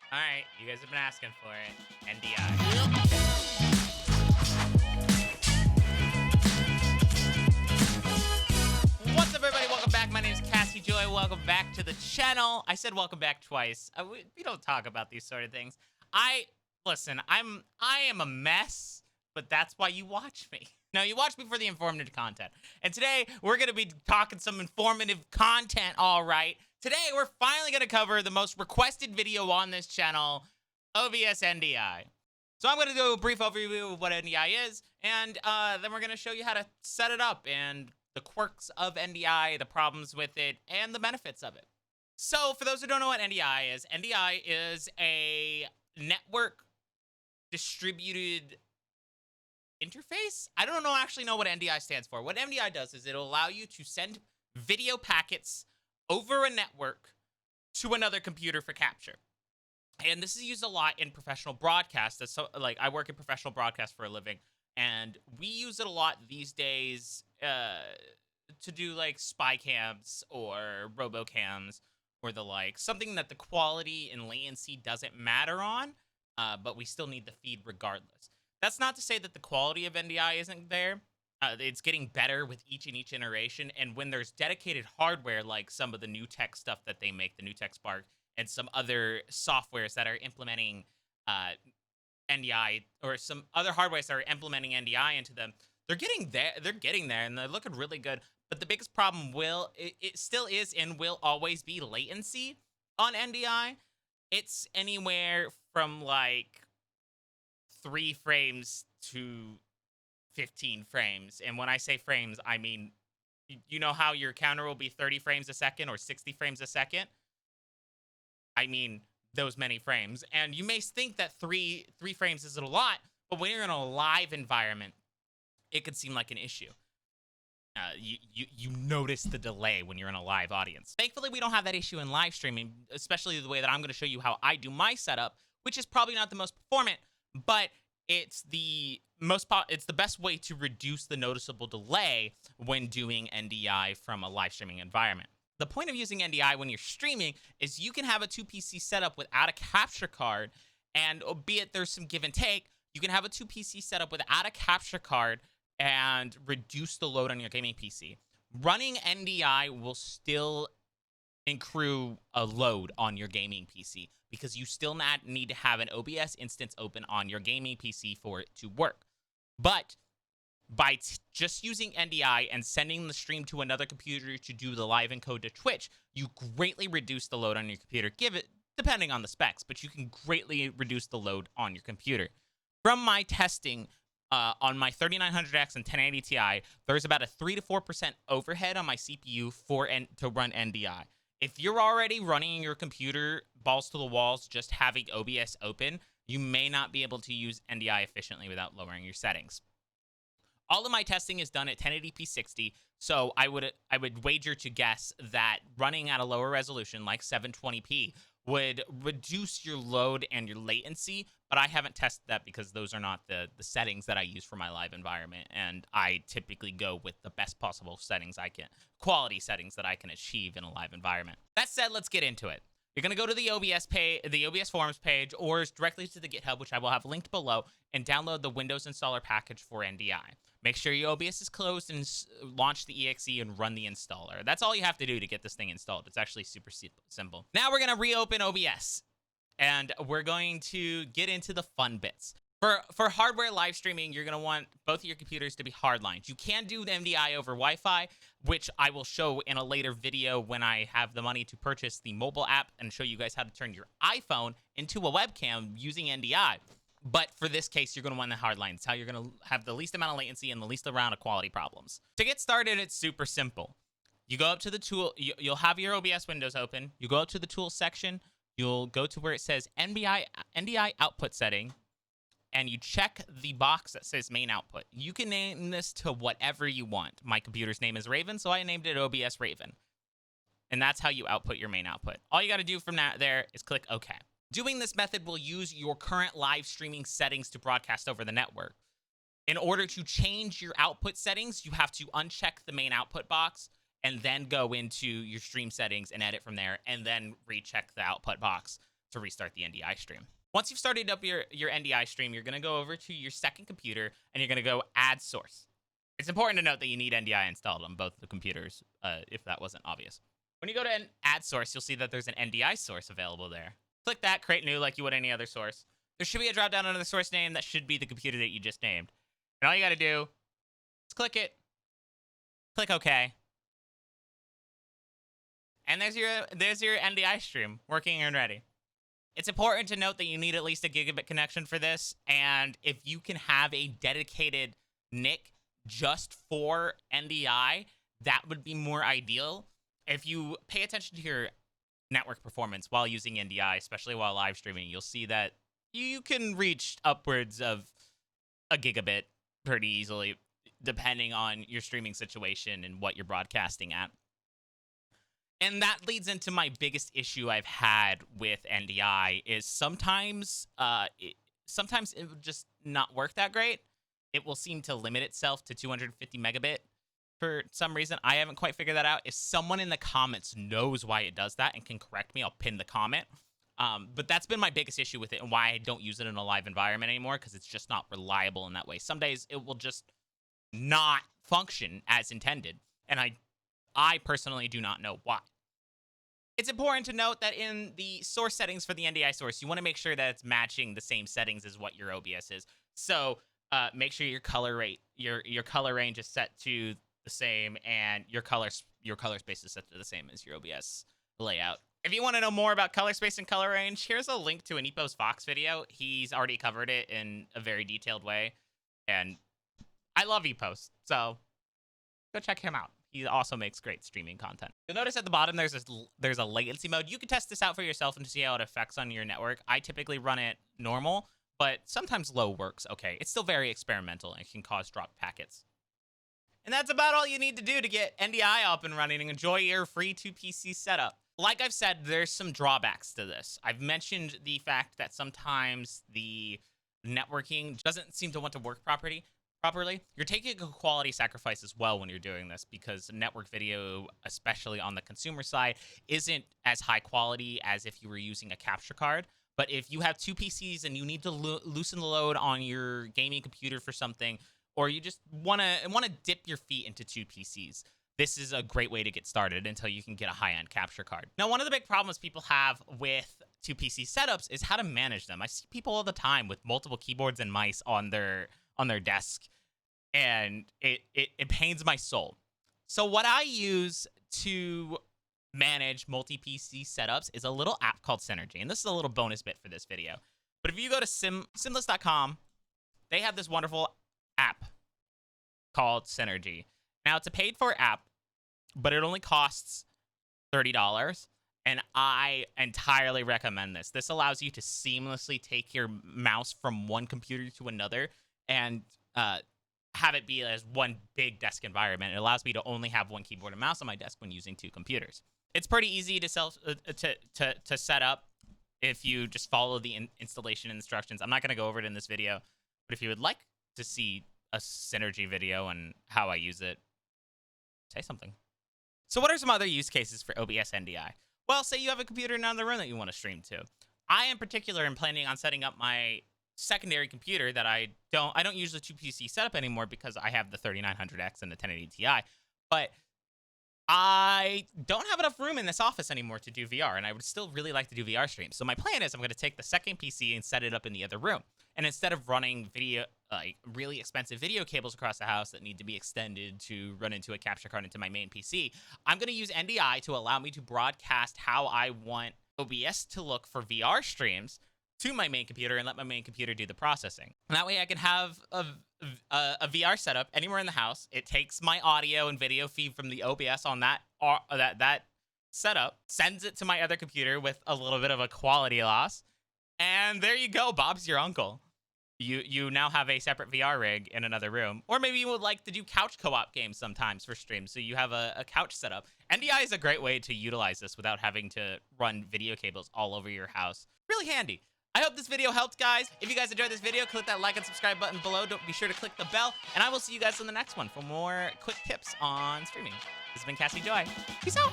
All right, you guys have been asking for it. NDI. What's up, everybody? Welcome back. My name is Cassie Joy. Welcome back to the channel. I said welcome back twice. We don't talk about these sort of things. Listen. I am a mess, but that's why you watch me. No, you watch me for the informative content. And today we're gonna be talking some informative content. All right. Today we're finally gonna cover the most requested video on this channel, OBS NDI. So I'm going to do a brief overview of what NDI is, and then we're going to show you how to set it up and the quirks of NDI, the problems with it, and the benefits of it. So for those who don't know what NDI is a network distributed interface? I don't actually know what NDI stands for. What NDI does is it'll allow you to send video packets over a network to another computer for capture. And this is used a lot in professional broadcast. Like, I work in professional broadcast for a living, and we use it a lot these days to do like spy cams or robocams or the like. Something that the quality and latency doesn't matter on, but we still need the feed regardless. That's not to say that the quality of NDI isn't there. It's getting better with each iteration, and when there's dedicated hardware like some of the new tech stuff that they make, the new tech Spark, and some other softwares that are implementing NDI, or some other hardwares that are implementing NDI into them, they're getting there. They're getting there, and they're looking really good. But the biggest problem it still is and will always be latency on NDI. It's anywhere from like 3 frames to 15 frames. And when I say frames, I mean, you know how your counter will be 30 frames a second or 60 frames a second? I mean, those many frames. And you may think that three frames isn't a lot, but when you're in a live environment, it could seem like an issue. You notice the delay when you're in a live audience. Thankfully, we don't have that issue in live streaming, especially the way that I'm going to show you how I do my setup, which is probably not the most performant, but it's the best way to reduce the noticeable delay when doing NDI from a live streaming environment. The point of using NDI when you're streaming is you can have a 2 PC setup without a capture card, and albeit there's some give and take, you can have a 2 PC setup without a capture card and reduce the load on your gaming PC. Running NDI will still accrue a load on your gaming PC because you still need to have an OBS instance open on your gaming PC for it to work. But by just using NDI and sending the stream to another computer to do the live encode to Twitch, you greatly reduce the load on your computer, depending on the specs, but you can greatly reduce the load on your computer. From my testing on my 3900X and 1080 Ti, there's about a 3 to 4% overhead on my CPU to run NDI. If you're already running your computer balls to the walls, just having OBS open, you may not be able to use NDI efficiently without lowering your settings. All of my testing is done at 1080p 60, so I would wager to guess that running at a lower resolution like 720p would reduce your load and your latency, but I haven't tested that because those are not the settings that I use for my live environment, and I typically go with the best possible quality settings that I can achieve in a live environment. That said, let's get into it. You're going to go to the OBS forums page, or directly to the GitHub, which I will have linked below, and download the Windows installer package for NDI. Make sure your OBS is closed and launch the exe and run the installer. That's all you have to do to get this thing installed. It's actually super simple. Now we're going to reopen OBS, and we're going to get into the fun bits. For hardware live streaming, you're going to want both of your computers to be hardlined. You can do the NDI over Wi-Fi, which I will show in a later video when I have the money to purchase the mobile app and show you guys how to turn your iPhone into a webcam using NDI. But for this case, you're going to want the hardline. It's how you're going to have the least amount of latency and the least amount of quality problems. To get started, it's super simple. You go up to the tool. You'll have your OBS windows open. You go up to the tools section. You'll go to where it says NDI output setting, and you check the box that says main output. You can name this to whatever you want. My computer's name is Raven, so I named it OBS Raven. And that's how you output your main output. All you got to do from there is click OK. Doing this method will use your current live streaming settings to broadcast over the network. In order to change your output settings, you have to uncheck the main output box and then go into your stream settings and edit from there, and then recheck the output box. to restart the NDI stream. Once you've started up your NDI stream, you're going to go over to your second computer, and you're going to go add source. It's important to note that you need NDI installed on both the computers, if that wasn't obvious. When you go to add source, you'll see that there's an NDI source available there. Click that, create new like you would any other source. There should be a drop down under the source name that should be the computer that you just named. And all you got to do is click it, click OK. And there's your NDI stream working and ready. It's important to note that you need at least a gigabit connection for this, and if you can have a dedicated NIC just for NDI, that would be more ideal. If you pay attention to your network performance while using NDI, especially while live streaming, you'll see that you can reach upwards of a gigabit pretty easily, depending on your streaming situation and what you're broadcasting at. And that leads into my biggest issue I've had with NDI is sometimes it will just not work that great. It will seem to limit itself to 250 megabit for some reason. I haven't quite figured that out. If someone in the comments knows why it does that and can correct me, I'll pin the comment. But that's been my biggest issue with it and why I don't use it in a live environment anymore, because it's just not reliable in that way. Some days it will just not function as intended, and I personally do not know why. It's important to note that in the source settings for the NDI source, you want to make sure that it's matching the same settings as what your OBS is. So make sure your color range is set to the same, and your color space is set to the same as your OBS layout. If you want to know more about color space and color range, here's a link to an Epos Fox video. He's already covered it in a very detailed way, and I love Epos, so go check him out. He also makes great streaming content. You'll notice at the bottom there's a latency mode. You can test this out for yourself and see how it affects on your network. I typically run it normal, but sometimes low works okay. It's still very experimental and can cause dropped packets. And that's about all you need to do to get NDI up and running and enjoy your free 2PC setup. Like I've said, there's some drawbacks to this. I've mentioned the fact that sometimes the networking doesn't seem to want to work properly. You're taking a quality sacrifice as well when you're doing this, because network video, especially on the consumer side, isn't as high quality as if you were using a capture card. But if you have two PCs and you need to loosen the load on your gaming computer for something, or you just want to dip your feet into two PCs, this is a great way to get started until you can get a high-end capture card. Now, one of the big problems people have with two PC setups is how to manage them. I see people all the time with multiple keyboards and mice on their desk, and it pains my soul. So what I use to manage multi-PC setups is a little app called Synergy, and this is a little bonus bit for this video. But if you go to simless.com, they have this wonderful app called Synergy. Now, it's a paid-for app, but it only costs $30, and I entirely recommend this. This allows you to seamlessly take your mouse from one computer to another and have it be as one big desk environment. It allows me to only have one keyboard and mouse on my desk when using two computers. It's pretty easy to set up if you just follow the installation instructions. I'm not going to go over it in this video, but if you would like to see a Synergy video and how I use it, say something. So what are some other use cases for OBS NDI? Well, say you have a computer in another room that you want to stream to. I, in particular, am planning on setting up my secondary computer that I don't use the 2PC setup anymore because I have the 3900X and the 1080 Ti, but I don't have enough room in this office anymore to do VR, and I would still really like to do VR streams. So my plan is I'm going to take the second PC and set it up in the other room. And instead of running really expensive video cables across the house that need to be extended to run into a capture card into my main PC, I'm going to use NDI to allow me to broadcast how I want OBS to look for VR streams to my main computer and let my main computer do the processing. And that way I can have a VR setup anywhere in the house. It takes my audio and video feed from the OBS on that setup, sends it to my other computer with a little bit of a quality loss, and there you go, Bob's your uncle. You now have a separate VR rig in another room. Or maybe you would like to do couch co-op games sometimes for streams, so you have a couch setup. NDI is a great way to utilize this without having to run video cables all over your house. Really handy. I hope this video helped, guys. If you guys enjoyed this video, click that like and subscribe button below. Don't be sure to click the bell, and I will see you guys in the next one for more quick tips on streaming. This has been Cassie Joy. Peace out.